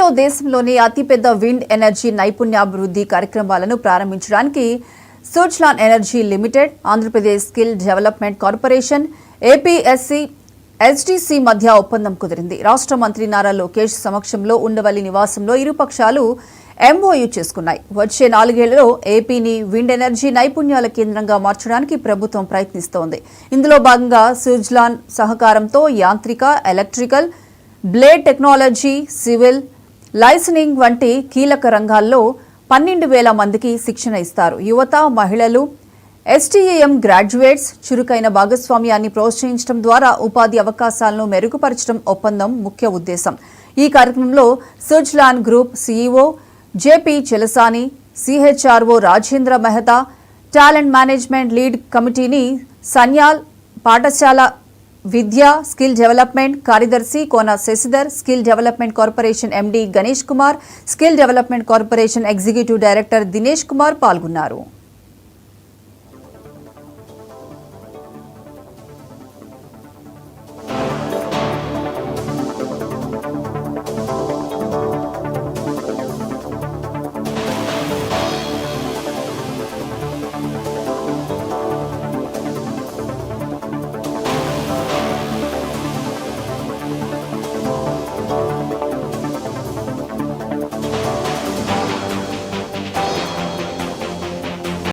ఏపీలో దేశంలోని అతిపెద్ద విండ్ ఎనర్జీ నైపుణ్యాభివృద్ధి కార్యక్రమాలను ప్రారంభించడానికి Suzlon energy limited, Andhra Pradesh skill development corporation, APSC, SDC మధ్య ఒప్పందం కుదిరింది. రాష్ట్ర మంత్రి నారా లోకేష్ సమక్షంలో ఉండవల్లి నివాసంలో ఇరు పక్షాలు ఎంఓయూ చేసుకున్నాయి. వచ్చే 4 ఏళ్లలో ఏపీని విండ్ ఎనర్జీ నైపుణ్యాల కేంద్రంగా మార్చడానికి ప్రభుత్వం ప్రయత్నిస్తోంది. ఇందులో భాగంగా సుజ్లాన్ సహకారంతో యాంత్రిక, electrical, blade technology, civil, licensing వంటి కీలక రంగాల్లో 12,000 మందికి శిక్షణ ఇస్తారు. యువత, మహిళలు, ఎస్టీఏఎం గ్రాడ్యుయేట్స్ చురుకైన భాగస్వామ్యాన్ని ప్రోత్సహించడం ద్వారా ఉపాధి అవకాశాలను మెరుగుపరచడం ఒప్పందం ముఖ్య ఉద్దేశం. ఈ కార్యక్రమంలో Suzlon group CEO JP Chelasani, CHRO Rajendra Mehta, talent management lead కమిటీని సన్యాల్, పాఠశాల విద్య, స్కిల్ డెవలప్మెంట్ కార్యదర్శి Kona Sasidhar, skill development corporation MD Ganesh Kumar, skill development corporation executive director Dinesh Kumar పాల్గొన్నారు.